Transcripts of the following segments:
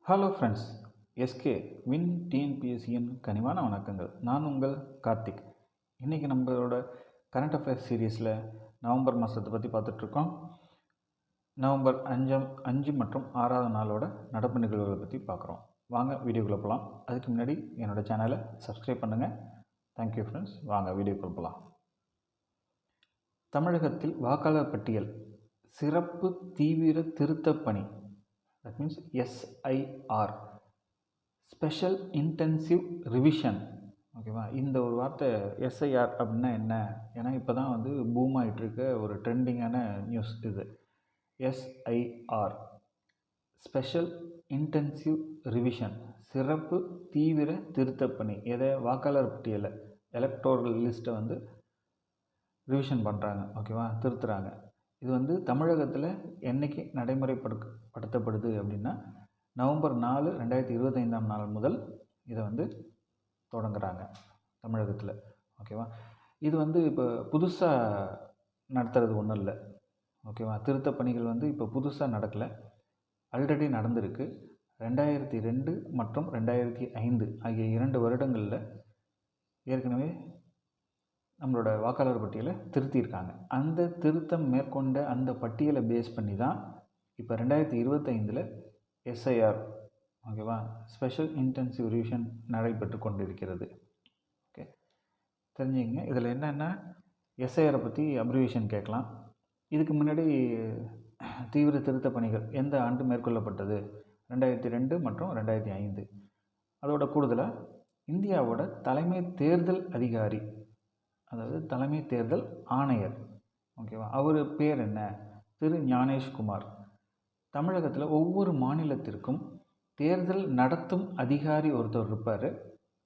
Hello friends, SK win டிஎன்பிஎஸ்சியின் கனிவான வணக்கங்கள். நான் உங்கள் கார்த்திக். இன்றைக்கி நம்மளோட கரண்ட் அஃபேர்ஸ் சீரீஸில் நவம்பர் மாதத்தை பற்றி பார்த்துட்ருக்கோம். நவம்பர் 5 மற்றும் 6வது நாளோட நடப்பு நிகழ்வுகளை பற்றி பார்க்குறோம். வாங்க வீடியோக்குள்ளே போகலாம். அதுக்கு முன்னாடி என்னோடய சேனலை சப்ஸ்கிரைப் பண்ணுங்கள். Thank you friends. வாங்க வீடியோக்குள்ளே போகலாம். தமிழகத்தில் வாக்காளர் பட்டியல் சிறப்பு தீவிர திருத்தப் பணி, that means SIR, special intensive revision. ஓகேவா? இந்த ஒரு வார்த்தை எஸ்ஐஆர் அப்படின்னா என்ன? ஏன்னா இப்போ தான் பூம் ஆகிட்டுருக்க ஒரு ட்ரெண்டிங்கான நியூஸ் இது. எஸ்ஐஆர், ஸ்பெஷல் இன்டென்சிவ் ரிவிஷன், சிறப்பு தீவிர திருத்தப் பணி. எதை? வாக்காளர் பட்டியலை, எலக்டோரல் லிஸ்ட்டை ரிவிஷன் பண்ணுறாங்க. ஓகேவா? திருத்துறாங்க. இது தமிழகத்தில் என்றைக்கு நடைமுறைப்படுத்தப்படுது அப்படின்னா நவம்பர் 4, 2025 நாள் முதல் இதை தொடங்குறாங்க தமிழகத்தில். ஓகேவா? இது இப்போ புதுசாக நடத்துறது ஒன்றும் இல்லை. ஓகேவா? திருத்த பணிகள் இப்போ புதுசாக நடக்கலை, ஆல்ரெடி நடந்திருக்கு. 2002 மற்றும் 2005 ஆகிய 2 வருடங்களில் ஏற்கனவே நம்மளோட வாக்காளர் பட்டியலை திருத்தியிருக்காங்க. அந்த திருத்தம் மேற்கொண்ட அந்த பட்டியலை பேஸ் பண்ணி தான் இப்போ 2025 எஸ்ஐஆர், ஓகேவா, ஸ்பெஷல் இன்டென்சிவ் ரிவிஷன் நடைபெற்று கொண்டிருக்கிறது. ஓகே, தெரிஞ்சுங்க. இதில் என்னென்னா எஸ்ஐஆரை பற்றி அப்ரிவேஷன் கேட்கலாம். இதுக்கு முன்னாடி தீவிர திருத்த பணிகள் எந்த ஆண்டு மேற்கொள்ளப்பட்டது? 2002 மற்றும் 2005. அதோட கூடுதலாக இந்தியாவோட தலைமை தேர்தல் அதிகாரி, அதாவது தலைமை தேர்தல் ஆணையர், ஓகேவா, அவர் பேர் என்ன? திரு ஞானேஷ்குமார். தமிழகத்தில் ஒவ்வொரு மாநிலத்திற்கும் தேர்தல் நடத்தும் அதிகாரி ஒருத்தர் இருப்பார்.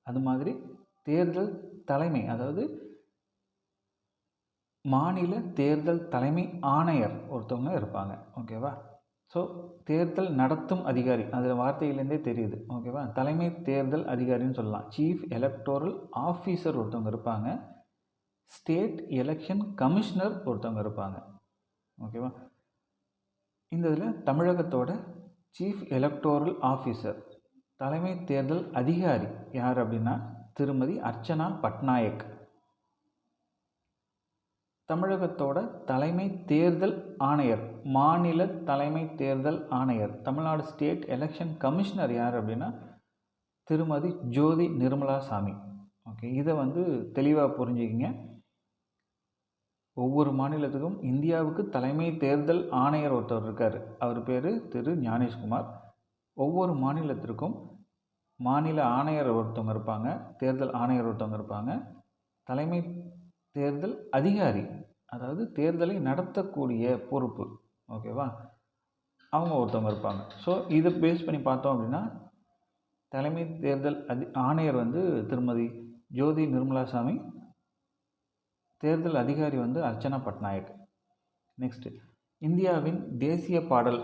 அது மாதிரி தேர்தல் தலைமை, அதாவது மாநில தேர்தல் தலைமை ஆணையர் ஒருத்தவங்க இருப்பாங்க. ஓகேவா? ஸோ தேர்தல் நடத்தும் அதிகாரி, அதில் வார்த்தையிலேருந்தே தெரியுது. ஓகேவா? தலைமை தேர்தல் அதிகாரின்னு சொல்லலாம். சீஃப் எலக்டோரல் ஆஃபீஸர் ஒருத்தவங்க இருப்பாங்க. ஸ்டேட் எலெக்ஷன் கமிஷனர் ஒருத்தவங்க இருப்பாங்க. ஓகேவா? இந்த இதில் தமிழகத்தோட சீஃப் எலக்டோரல் ஆஃபீஸர், தலைமை தேர்தல் அதிகாரி யார் அப்படின்னா திருமதி அர்ச்சனா பட்நாயக். தமிழகத்தோட தலைமை தேர்தல் ஆணையர், மாநில தலைமை தேர்தல் ஆணையர், தமிழ்நாடு ஸ்டேட் எலெக்ஷன் கமிஷனர் யார் அப்படின்னா திருமதி ஜோதி நிர்மலா சாமி. ஓகே, இதை தெளிவாக புரிஞ்சுக்கிங்க. ஒவ்வொரு மாநிலத்துக்கும் இந்தியாவுக்கு தலைமை தேர்தல் ஆணையர் ஒருத்தர் இருக்கார். அவர் பேர் திரு ஞானேஷ்குமார். ஒவ்வொரு மாநிலத்திற்கும் மாநில ஆணையர் ஒருத்தவங்க இருப்பாங்க, தேர்தல் ஆணையர் ஒருத்தவங்க இருப்பாங்க, தலைமை தேர்தல் அதிகாரி, அதாவது தேர்தலை நடத்தக்கூடிய பொறுப்பு, ஓகேவா, அவங்க ஒருத்தவங்க இருப்பாங்க. ஸோ இதை பேஸ் பண்ணி பார்த்தோம் அப்படின்னா தலைமை தேர்தல் ஆணையர் திருமதி ஜோதி நிர்மலா சாமி, தேர்தல் அதிகாரி அர்ச்சனா பட்நாயக். நெக்ஸ்ட்டு, இந்தியாவின் தேசிய பாடல்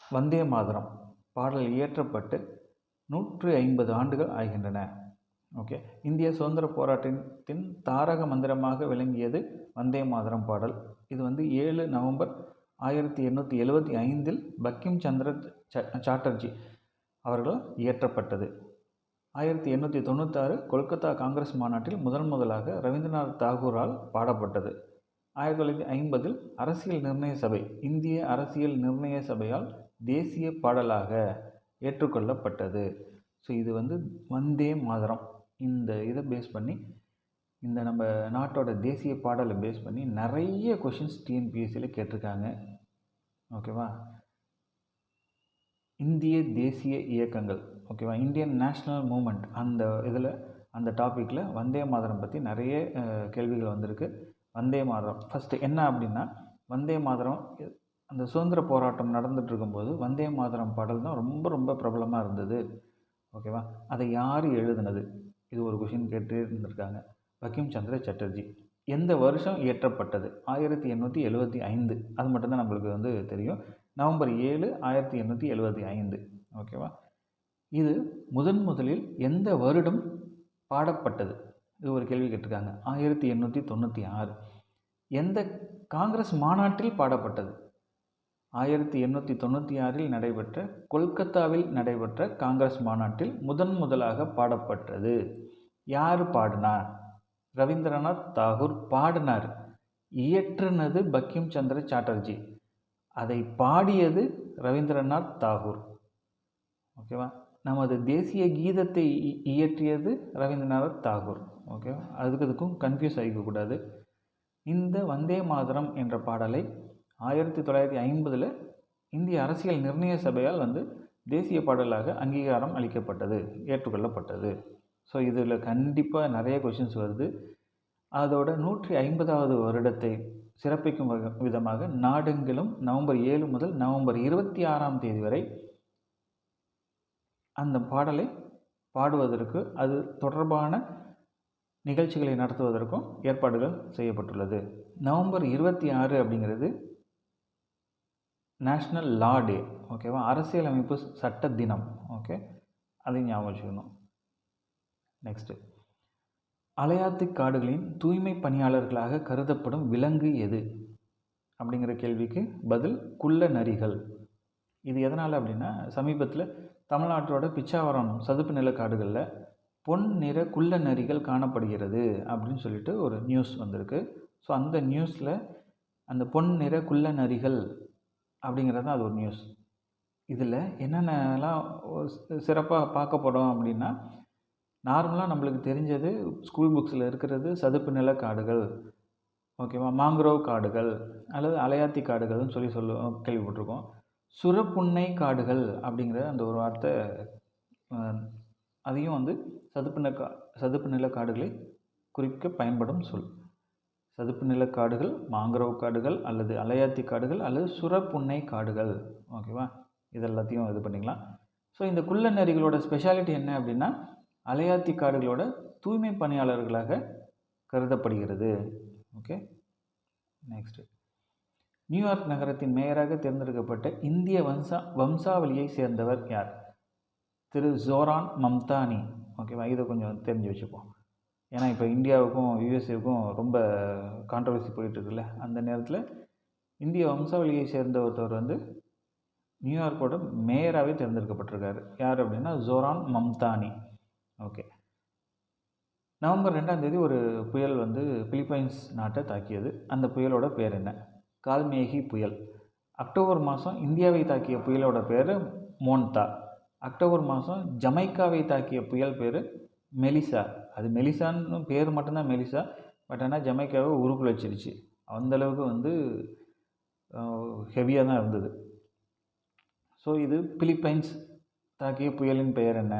வந்தே மாதரம் பாடல் இயற்றப்பட்டு 150 ஆண்டுகள் ஆகின்றன. ஓகே, இந்திய சுதந்திர போராட்டத்தின் தாரக மந்திரமாக விளங்கியது வந்தே மாதரம் பாடல். இது 7 நவம்பர் 1875 பங்கிம் சந்திர சாட்டர்ஜி அவர்களால் இயற்றப்பட்டது. 1896 கொல்கத்தா காங்கிரஸ் மாநாட்டில் முதலாக ரவீந்திரநாத் தாகூரால் பாடப்பட்டது. 1950 அரசியல் நிர்ணய சபை, இந்திய அரசியல் நிர்ணய சபையால் தேசிய பாடலாக ஏற்றுக்கொள்ளப்பட்டது. ஸோ இது வந்தே மாதரம், இந்த இதை பேஸ் பண்ணி, இந்த நம்ம நாட்டோட தேசிய பாடலை பேஸ் பண்ணி நிறைய கொஷின்ஸ் டிஎன்பிஎஸ்சியில் கேட்டிருக்காங்க. ஓகேவா? இந்திய தேசிய இயக்கங்கள், ஓகேவா, இந்தியன் நேஷ்னல் மூமெண்ட், அந்த இதில் அந்த டாப்பிக்கில் வந்தே மாதரம் பற்றி நிறைய கேள்விகள் வந்திருக்கு. வந்தே மாதரம் ஃபஸ்ட்டு என்ன அப்படின்னா, வந்தே மாதரம் அந்த சுதந்திர போராட்டம் நடந்துகிட்டு இருக்கும்போது வந்தே மாதரம் பாடல் தான் ரொம்ப ரொம்ப பிரபலமாக இருந்தது. ஓகேவா? அதை யார் எழுதுனது? இது ஒரு கொஷின் கேட்டு இருந்திருக்காங்க. பங்கிம் சந்திர சாட்டர்ஜி. எந்த வருஷம் இயற்றப்பட்டது? 1875. அது மட்டும்தான் நம்மளுக்கு தெரியும். நவம்பர் 7, 1875. ஓகேவா? இது முதலில் எந்த வருடம் பாடப்பட்டது? இது ஒரு கேள்வி கேட்டிருக்காங்க. 1896. எந்த காங்கிரஸ் மாநாட்டில் பாடப்பட்டது? 1896 நடைபெற்ற கொல்கத்தாவில் நடைபெற்ற காங்கிரஸ் மாநாட்டில் முதலாக பாடப்பட்டது. யார் பாடினார்? ரவீந்திரநாத் தாகூர் பாடினார். இயற்றுனது பங்கிம் சந்திர சாட்டர்ஜி. அதை பாடியது ரவீந்திரநாத் தாகூர். ஓகேவா? நமது தேசிய கீதத்தை இயற்றியது ரவீந்திரநாத் தாகூர். ஓகேவா? அதுக்கும் கன்ஃபியூஸ் ஆகிக்கக்கூடாது. இந்த வந்தே மாதரம் என்ற பாடலை 1950 இந்திய அரசியல் நிர்ணய சபையால் தேசிய பாடலாக அங்கீகாரம் அளிக்கப்பட்டது, ஏற்றுக்கொள்ளப்பட்டது. ஸோ இதில் கண்டிப்பாக நிறைய கொஷின்ஸ் வருது. அதோட 150வது வருடத்தை சிறப்பிக்கும் விதமாக நாடெங்கிலும் நவம்பர் 7 முதல் நவம்பர் 26 வரை அந்த பாடலை பாடுவதற்கு, அது தொடர்பான நிகழ்ச்சிகளை நடத்துவதற்கும் ஏற்பாடுகள் செய்யப்பட்டுள்ளது. நவம்பர் 26 அப்படிங்கிறது நேஷ்னல் லா டே. ஓகேவா? அரசியலமைப்பு சட்ட தினம். ஓகே, அதையும் ஞாபகம் வச்சுக்கணும். நெக்ஸ்ட்டு, அலையாத்தி காடுகளின் தூய்மை பணியாளர்களாக கருதப்படும் விலங்கு எது அப்படிங்கிற கேள்விக்கு பதில் குள்ள நரிகள். இது எதனால் அப்படின்னா, சமீபத்தில் தமிழ்நாட்டோட பிச்சாவரம் சதுப்பு நில காடுகளில் பொன் நிற குள்ள நரிகள் காணப்படுகிறது அப்படின்னு சொல்லிட்டு ஒரு நியூஸ் வந்திருக்கு. ஸோ அந்த நியூஸில் அந்த பொன் நிற குள்ள நரிகள் அப்படிங்கிறது தான் அது ஒரு நியூஸ். இதில் என்னென்னலாம் சிறப்பாக பார்க்கப்படும் அப்படின்னா, நார்மலாக நம்மளுக்கு தெரிஞ்சது ஸ்கூல் புக்ஸில் இருக்கிறது சதுப்பு நில காடுகள், ஓகேவா, மாங்குரோவ் காடுகள் அல்லது அலையாத்தி காடுகள்னு சொல்லி கேள்விப்பட்டிருக்கோம். சுரப்புன்னை காடுகள் அப்படிங்கிற அந்த ஒரு வார்த்தை, அதையும் சதுப்பு நில காடுகளை குறிக்க பயன்படும் சொல். சதுப்பு நில காடுகள், மாங்குரோவ் காடுகள் அல்லது அலையாத்தி காடுகள் அல்லது சுரப்புன்னை காடுகள். ஓகேவா? இதெல்லாத்தையும் இது பண்ணிக்கலாம். ஸோ இந்த குள்ள நரிகளோட ஸ்பெஷாலிட்டி என்ன அப்படின்னா, அலையாத்தி காடுகளோட தூய்மை பணியாளர்களாக கருதப்படுகிறது. ஓகே, நெக்ஸ்ட்டு, நியூயார்க் நகரத்தின் மேயராக தேர்ந்தெடுக்கப்பட்ட இந்திய வம்சாவளியை சேர்ந்தவர் யார்? திரு ஜோரான் மம்தானி. ஓகேவா? இதை கொஞ்சம் தெரிஞ்சு வச்சுப்போம். ஏன்னா இப்போ இந்தியாவுக்கும் யூஎஸ்ஏவுக்கும் ரொம்ப கான்ட்ரவர்சி போயிட்டுருக்குல்ல, அந்த நேரத்தில் இந்திய வம்சாவளியை சேர்ந்த ஒருத்தவர் நியூயார்க்கோட மேயராகவே தேர்ந்தெடுக்கப்பட்டிருக்காரு. யார் அப்படின்னா ஜோரான் மம்தானி. ஓகே, நவம்பர் 2 ஒரு புயல் பிலிப்பைன்ஸ் நாட்டை தாக்கியது. அந்த புயலோட பேர் என்ன? கால்மேகி புயல். அக்டோபர் மாதம் இந்தியாவை தாக்கிய புயலோட பேர் மோன்தா. அக்டோபர் மாதம் ஜமைக்காவை தாக்கிய புயல் பேர் மெலிசா. அது மெலிசான்னு பேர் மட்டும்தான் மெலிசா, பட் ஆனால் ஜமைக்காவை உருக்குள் வச்சிருச்சு. அந்தளவுக்கு ஹெவியாக தான் இருந்தது. ஸோ இது பிலிப்பைன்ஸ் தாக்கிய புயலின் பெயர் என்ன?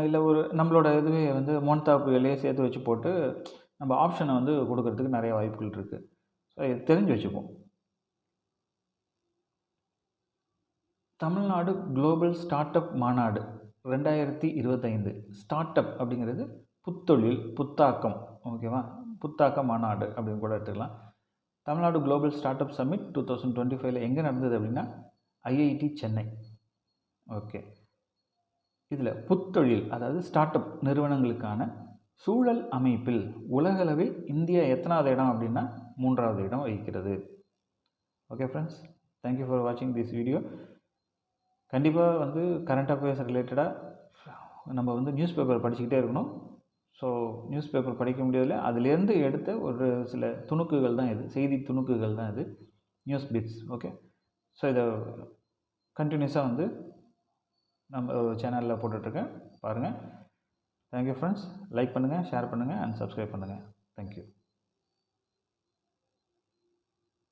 இல்லை ஒரு நம்மளோட இதுவே மோன்தா புயலே சேர்த்து வச்சு போட்டு நம்ம ஆப்ஷனை கொடுக்கறதுக்கு நிறைய வாய்ப்புகள் இருக்குது. ஸோ இது தெரிஞ்சு வச்சுப்போம். தமிழ்நாடு குளோபல் ஸ்டார்ட் அப் மாநாடு 2025. ஸ்டார்ட் அப் அப்படிங்கிறது புத்தொழில், புத்தாக்கம். ஓகேவா? புத்தாக்க மாநாடு அப்படின்னு கூட எடுத்துக்கலாம். Tamil Nadu global startup summit 2025 எங்கே நடந்தது அப்படின்னா ஐஐடி சென்னை. ஓகே, இதில் புத்தொழில் அதாவது ஸ்டார்ட் அப் நிறுவனங்களுக்கான சூழல் அமைப்பில் உலகளவில் இந்தியா எத்தனாவது இடம் அப்படின்னா 3வது இடம் வகிக்கிறது. ஓகே ஃப்ரெண்ட்ஸ், தேங்க்யூ ஃபார் வாட்சிங் திஸ் வீடியோ. கண்டிப்பாக கரண்ட் அஃபேர்ஸ் ரிலேட்டடாக நம்ம நியூஸ் பேப்பர் படிச்சுக்கிட்டே இருக்கணும். ஸோ நியூஸ் பேப்பர் படிக்க முடியல, அதுலேருந்து எடுத்த ஒரு சில துணுக்குகள் தான் இது, செய்தி துணுக்குகள் தான் இது, நியூஸ் பிட்ஸ். ஓகே, ஸோ இதை கண்டினியூஸாக நம்ம சேனலில் போட்டுட்ருக்கேன், பாருங்கள். Thank you friends. லைக் பண்ணுங்கள், ஷேர் பண்ணுங்கள் அண்ட் சப்ஸ்கிரைப் பண்ணுங்கள். தேங்க்யூ.